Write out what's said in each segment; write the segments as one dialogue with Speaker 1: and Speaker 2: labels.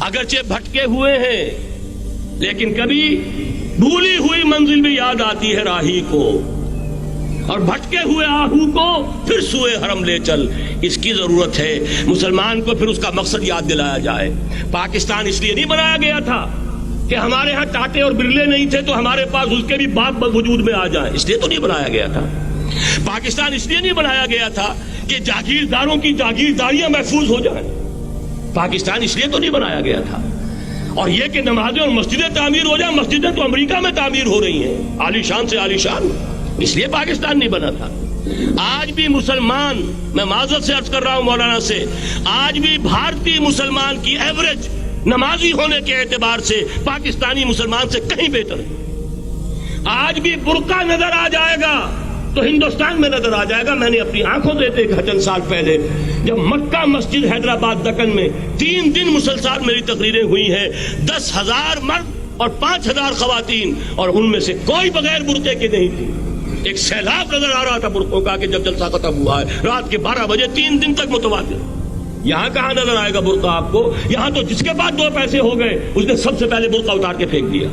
Speaker 1: اگرچہ بھٹکے ہوئے ہیں لیکن کبھی بھولی ہوئی منزل بھی یاد آتی ہے راہی کو، اور بھٹکے ہوئے آہو کو پھر سوئے حرم لے چل۔ اس کی ضرورت ہے مسلمان کو، پھر اس کا مقصد یاد دلایا جائے۔ پاکستان اس لیے نہیں بنایا گیا تھا کہ ہمارے ہاں ٹاٹے اور برلے نہیں تھے تو ہمارے پاس اس کے بھی باپ وجود میں آ جائیں، اس لیے تو نہیں بنایا گیا تھا۔ پاکستان اس لیے نہیں بنایا گیا تھا کہ جاگیرداروں کی جاگیرداریاں محفوظ ہو جائیں، پاکستان اس لیے تو نہیں بنایا گیا تھا۔ اور یہ کہ نمازیں اور مسجدیں تعمیر ہو جائیں، مسجدیں تو امریکہ میں تعمیر ہو رہی ہیں عالی شان سے عالی شان، اس لیے پاکستان نہیں بنا تھا۔ آج بھی مسلمان، میں معذرت سے عرض کر رہا ہوں مولانا سے، آج بھی بھارتی مسلمان کی ایوریج نمازی ہونے کے اعتبار سے پاکستانی مسلمان سے کہیں بہتر ہے۔ آج بھی برقع نظر آ جائے گا تو ہندوستان میں نظر آ جائے گا۔ میں نے اپنی آنکھوں سے دیکھا چند سال پہلے جب مکہ مسجد حیدرآباد دکن میں 3 دن مسلسل میری تقریریں ہوئی ہیں، 10,000 مرد اور 5,000 خواتین، اور ان میں سے کوئی بغیر برقعے کے نہیں تھی۔ ایک سیلاب نظر آ رہا تھا برقعوں کا کہ جب جلسہ ختم ہوا ہے رات کے 12 بجے 3 دن تک متواتر۔ یہاں کہاں نظر آئے گا برقع آپ کو؟ یہاں تو جس کے پاس 2 پیسے ہو گئے اس نے سب سے پہلے برقع اتار کے پھینک دیا۔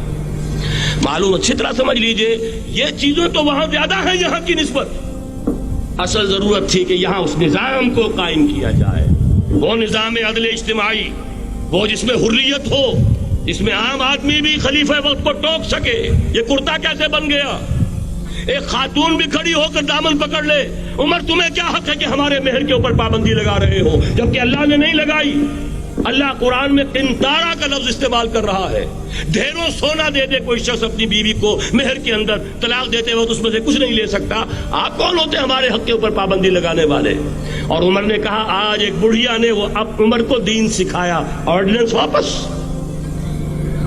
Speaker 1: معلوم اچھی طرح سمجھ لیجئے یہ چیزیں تو وہاں زیادہ ہیں یہاں کی نسبت۔ اصل ضرورت تھی کہ یہاں اس نظام کو قائم کیا جائے، وہ نظام عدل اجتماعی، وہ جس میں حریت ہو، جس میں عام آدمی بھی خلیفہ وقت کو ٹوک سکے۔ یہ کرتا کیسے بن گیا؟ ایک خاتون بھی کھڑی ہو کر دامن پکڑ لے، عمر تمہیں کیا حق ہے کہ ہمارے مہر کے اوپر پابندی لگا رہے ہو، جبکہ اللہ نے نہیں لگائی۔ اللہ قرآن میں قنطارہ کا لفظ استعمال کر رہا ہے۔ ڈھیروں سونا دے دے کوئی شخص اپنی بیوی کو مہر کے اندر، طلاق دیتے وقت اس میں سے کچھ نہیں لے سکتا۔ آپ کون ہوتے ہمارے حق کے اوپر پابندی لگانے والے؟ اور عمر نے کہا آج ایک بڑھیا نے وہ اب عمر کو دین سکھایا، آرڈیننس واپس۔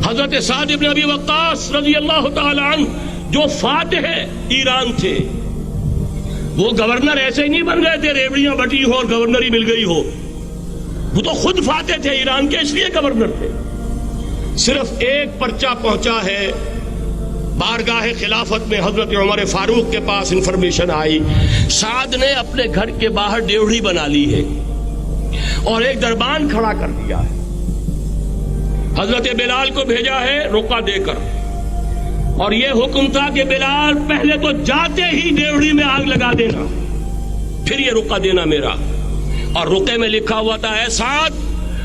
Speaker 1: حضرت سعد بن ابی وقاص رضی اللہ تعالی عنہ جو فاتح ایران تھے، وہ گورنر ایسے ہی نہیں بن گئے تھے ریوڑیاں بٹی ہو اور گورنری مل گئی ہو، وہ تو خود فاتح تھے ایران کے، اس لیے گورنر تھے۔ صرف ایک پرچہ پہنچا ہے بارگاہ خلافت میں، حضرت عمر فاروق کے پاس انفارمیشن آئی سعد نے اپنے گھر کے باہر ڈیوڑی بنا لی ہے اور ایک دربان کھڑا کر دیا ہے۔ حضرت بلال کو بھیجا ہے رقعہ دے کر، اور یہ حکم تھا کہ بلال پہلے تو جاتے ہی ڈیوڑی میں آگ لگا دینا، پھر یہ رقعہ دینا میرا۔ اور رقعے میں لکھا ہوا تھا اے سعد،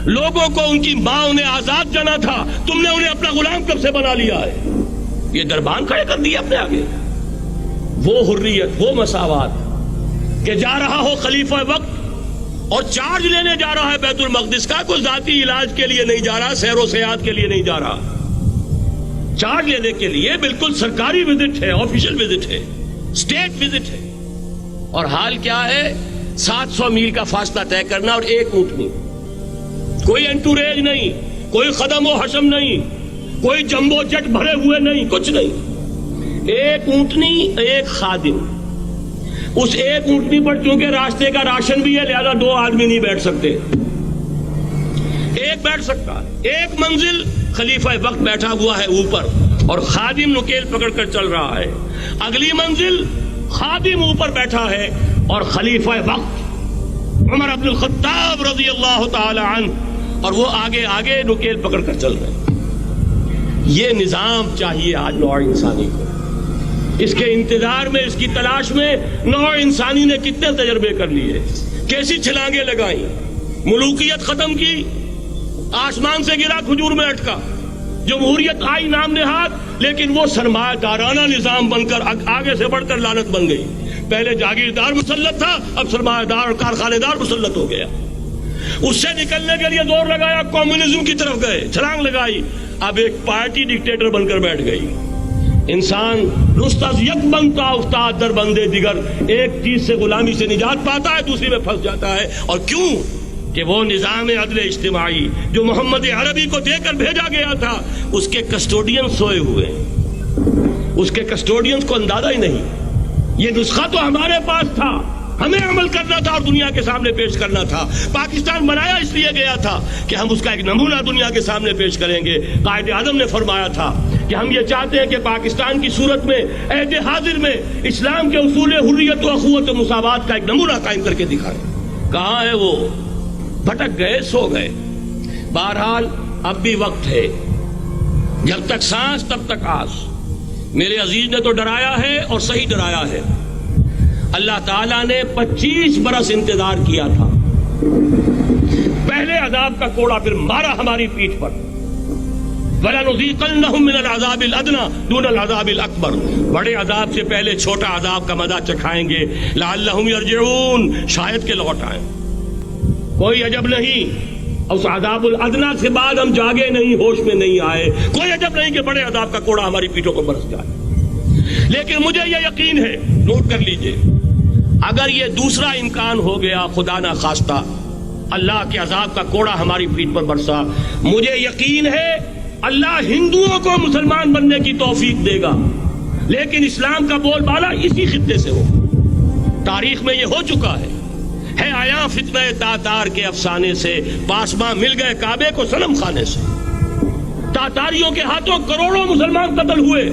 Speaker 1: لوگوں کو ان کی ماں نے آزاد جانا تھا، تم نے انہیں اپنا غلام کب سے بنا لیا ہے؟ یہ دربان کھڑے کر دیا اپنے آگے۔ وہ حریت، وہ مساوات کہ جا رہا ہو خلیفہ وقت اور چارج لینے جا رہا ہے بیت المقدس کا، کوئی ذاتی علاج کے لیے نہیں جا رہا، سیر و سیاحت کے لیے نہیں جا رہا، چارج لینے کے لیے بالکل سرکاری وزٹ ہے، آفیشل وزٹ ہے، اسٹیٹ وزٹ ہے۔ اور حال کیا ہے؟ 700 میل کا فاصلہ طے کرنا اور ایک اونٹنی، کوئی انٹوریج نہیں، کوئی خدم و حشم نہیں، کوئی جمبو جٹ بھرے ہوئے نہیں، کچھ نہیں، ایک اونٹنی ایک خادم۔ اس ایک اونٹنی پر چونکہ راستے کا راشن بھی ہے لہذا 2 آدمی نہیں بیٹھ سکتے، ایک بیٹھ سکتا ہے۔ ایک منزل خلیفہ وقت بیٹھا ہوا ہے اوپر اور خادم نکیل پکڑ کر چل رہا ہے، اگلی منزل خادم اوپر بیٹھا ہے اور خلیفہ وقت عمر بن الخطاب رضی اللہ تعالی عنہ اور وہ آگے آگے نکیل پکڑ کر چل رہے۔ یہ نظام چاہیے آج نوع انسانی کو۔ اس کے انتظار میں، اس کی تلاش میں نوع انسانی نے کتنے تجربے کر لیے، کیسی چھلانگیں لگائیں، ملوکیت ختم کی، آسمان سے گرا کھجور میں اٹکا، جمہوریت آئی نام نہاد، لیکن وہ سرمایہ دارانہ نظام بن کر آگے سے بڑھ کر لعنت بن گئی۔ پہلے جاگیردار مسلط تھا، اب سرمایہ دار اور کارخانے دار مسلط ہو گیا۔ اس سے نکلنے کے لیے زور لگایا، کمیونزم کی طرف گئے، چھلانگ لگائی، اب ایک پارٹی ڈکٹیٹر بن کر بیٹھ گئی۔ انسان رست از یک بنتا افتاد در بندے دیگر، ایک چیز سے غلامی سے نجات پاتا ہے دوسری میں پھنس جاتا ہے۔ اور کیوں؟ کہ وہ نظام عدل اجتماعی جو محمد عربی کو دے کر بھیجا گیا تھا، اس کے کسٹوڈین سوئے ہوئے، اس کے کسٹوڈینز کو اندازہ ہی نہیں۔ یہ نسخہ تو ہمارے پاس تھا، ہمیں عمل کرنا تھا اور دنیا کے سامنے پیش کرنا تھا۔ پاکستان بنایا اس لیے گیا تھا کہ ہم اس کا ایک نمونہ دنیا کے سامنے پیش کریں گے۔ قائد اعظم نے فرمایا تھا کہ ہم یہ چاہتے ہیں کہ پاکستان کی صورت میں عہد حاضر میں اسلام کے اصول حریت و اخوت و مساوات کا ایک نمونہ قائم کر کے دکھائیں۔ کہاں ہے وہ؟ بھٹک گئے، سو گئے۔ بہرحال اب بھی وقت ہے، جب تک سانس تب تک آس۔ میرے عزیز نے تو ڈرایا ہے اور صحیح ڈرایا ہے۔ اللہ تعالیٰ نے 25 برس انتظار کیا تھا، پہلے عذاب کا کوڑا پھر مارا ہماری پیٹھ پر۔ وَلَنُذِيقَنَّهُم مِّنَ الْعَذَابِ الْأَدْنَىٰ دُونَ الْعَذَابِ الْأَكْبَرِ، بڑے عذاب سے پہلے چھوٹا عذاب کا مزہ چکھائیں گے۔ لَعَلَّهُمْ يَرْجِعُونَ، شاید کہ لوٹ آئیں۔ کوئی عجب نہیں اس عذاب الادنا سے بعد ہم جاگے نہیں، ہوش میں نہیں آئے، کوئی عجب نہیں کہ بڑے عذاب کا کوڑا ہماری پیٹھوں کو برس جائے۔ لیکن مجھے یہ یقین ہے، نوٹ کر لیجئے، اگر یہ دوسرا امکان ہو گیا، خدا نہ خواستہ اللہ کے عذاب کا کوڑا ہماری پیٹھ پر برسا، مجھے یقین ہے اللہ ہندوؤں کو مسلمان بننے کی توفیق دے گا، لیکن اسلام کا بول بالا اسی خطے سے ہو۔ تاریخ میں یہ ہو چکا ہے آیا فتنہ تاتار کے افسانے سے، پاسباں مل گئے کعبے کو صنم خانے سے۔ تاتاریوں کے ہاتھوں کروڑوں مسلمان قتل ہوئے،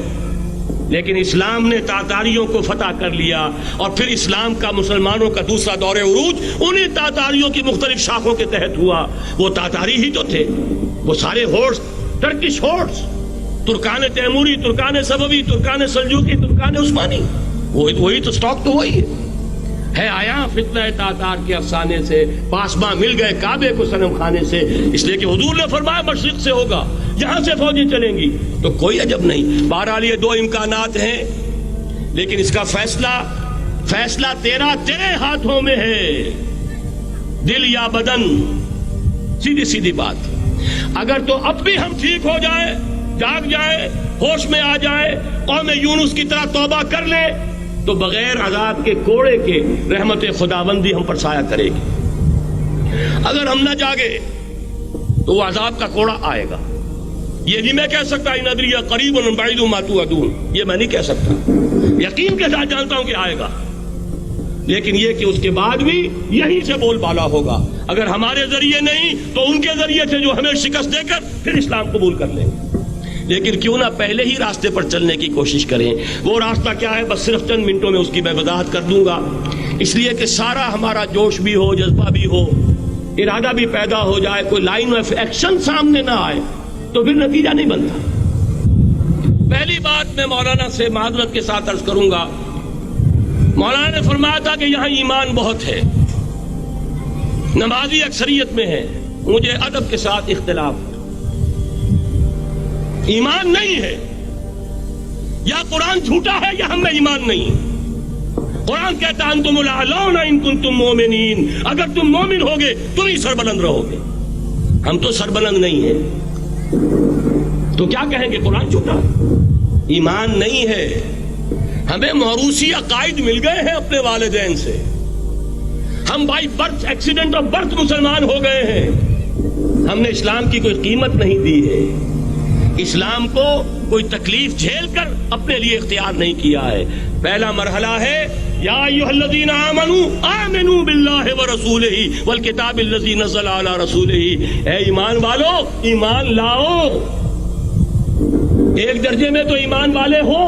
Speaker 1: لیکن اسلام نے تاتاریوں کو فتح کر لیا، اور پھر اسلام کا مسلمانوں کا دوسرا دور عروج انہیں تاتاریوں کی مختلف شاخوں کے تحت ہوا۔ وہ تاتاری ہی تو تھے، وہ سارے ہورس، ٹرکش ہورس، ترکان تیموری، ترکان صفوی، ترکان سلجوقی، ترکان عثمانی، وہی تو سٹاک تو وہی ہے آیا فتنہ تاتار کے افسانے سے، پاسباں مل گئے کعبے کو صنم خانے سے، اس لیے کہ حضور نے فرمایا مشرق سے ہوگا، جہاں سے فوجیں چلیں گی، تو کوئی عجب نہیں۔ بہرحال یہ دو امکانات ہیں، لیکن اس کا فیصلہ تیرے ہاتھوں میں ہے، دل یا بدن، سیدھی سیدھی بات۔ اگر تو اب بھی ہم ٹھیک ہو جائیں، جاگ جائیں، ہوش میں آ جائیں، قوم یونس کی طرح توبہ کر لیں، تو بغیر عذاب کے کوڑے کے رحمت خداوندی ہم پر سایہ کرے گی۔ اگر ہم نہ جاگے تو وہ عذاب کا کوڑا آئے گا۔ یہ نہیں میں کہہ سکتا ان ادری قریب بعید ما توعدون، یہ میں نہیں کہہ سکتا، یقین کے ساتھ جانتا ہوں کہ آئے گا، لیکن یہ کہ اس کے بعد بھی یہیں سے بول بالا ہوگا۔ اگر ہمارے ذریعے نہیں تو ان کے ذریعے سے جو ہمیں شکست دے کر پھر اسلام قبول کر لیں گے۔ لیکن کیوں نہ پہلے ہی راستے پر چلنے کی کوشش کریں۔ وہ راستہ کیا ہے، بس صرف چند منٹوں میں اس کی میں وضاحت کر دوں گا، اس لیے کہ سارا ہمارا جوش بھی ہو، جذبہ بھی ہو، ارادہ بھی پیدا ہو جائے، کوئی لائن آف ایکشن سامنے نہ آئے تو پھر نتیجہ نہیں بنتا۔ پہلی بات میں مولانا سے معذرت کے ساتھ عرض کروں گا، مولانا نے فرمایا تھا کہ یہاں ایمان بہت ہے، نمازی اکثریت میں ہے، مجھے ادب کے ساتھ اختلاف، ایمان نہیں ہے، یا قرآن جھوٹا ہے یا ہم میں ایمان نہیں۔ قرآن کہتا ہے انتم الاعلون ان کنتم مومنین، اگر تم مومن ہوگے تم ہی سربلند رہو گے، ہم تو سربلند نہیں ہیں، تو کیا کہیں گے قرآن جھوٹا، ایمان نہیں ہے۔ ہمیں موروثی عقائد مل گئے ہیں اپنے والدین سے، ہم by birth, accident of birth مسلمان ہو گئے ہیں، ہم نے اسلام کی کوئی قیمت نہیں دی ہے، اسلام کو کوئی تکلیف جھیل کر اپنے لیے اختیار نہیں کیا ہے۔ پہلا مرحلہ ہے یا ایھا الذین آمنوا آمنوا باللہ ورسولہ والکتاب الذی نزل علی رسولہ، اے ایمان والو ایمان لاؤ۔ ایک درجے میں تو ایمان والے ہو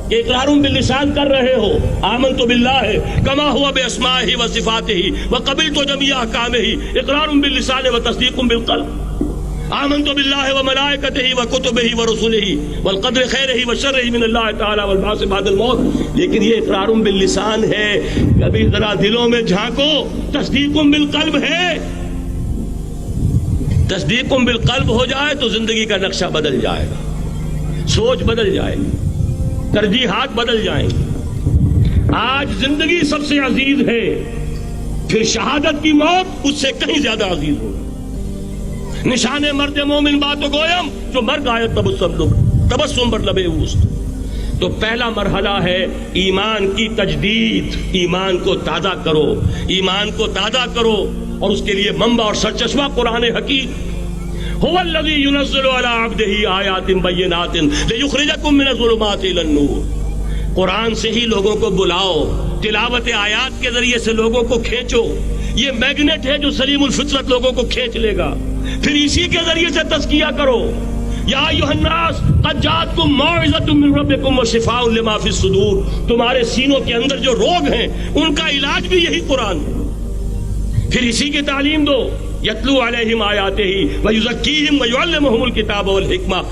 Speaker 1: کہ اقرار باللسان کر رہے ہو، آمنت باللہ کما ہوا باسمائہ وصفاتہ وقبلت جمیع احکامہ، اقرار باللسان وتصدیق بالقلب، آمنت باللہ وملائکتہ وکتبہ ورسلہ والقدر خیرہ وشرہ من اللہ تعالی والبعث بعد الموت۔ لیکن یہ اقرار باللسان ہے، کبھی ذرا دلوں میں جھانکو، تصدیق بالقلب ہے۔ تصدیق بالقلب ہو جائے تو زندگی کا نقشہ بدل جائے گا، سوچ بدل جائے گی، ترجیحات بدل جائیں گی۔ آج زندگی سب سے عزیز ہے، پھر شہادت کی موت اس سے کہیں زیادہ عزیز ہوگی۔ نشان مرد مومن باتو گویم جو مر گائے تبسم بر لبے اوست۔ تو پہلا مرحلہ ہے ایمان کی تجدید، ایمان کو تازہ کرو، ایمان کو تازہ کرو، اور اس کے لیے منبع اور سرچشمہ قرآن حکیم۔ هو الذی ينزل علی عبدہ آیات بینات لیخرجکم من الظلمات الی النور۔ قرآن سے ہی لوگوں کو بلاؤ، تلاوت آیات کے ذریعے سے لوگوں کو کھینچو، یہ میگنیٹ ہے جو سلیم الفطرت لوگوں کو کھینچ لے گا۔ پھر اسی کے ذریعے سے تزکیہ کرو، یا ایھا الناس قد جاءتکم موعظۃ من ربکم وشفاء لما فی الصدور، تمہارے سینوں کے اندر جو روگ ہیں ان کا علاج بھی یہی قرآن ہے۔ پھر اسی کی تعلیم دو، یتلو علیہم آیاتہ ویزکیہم ویعلمہم الکتاب والحکمہ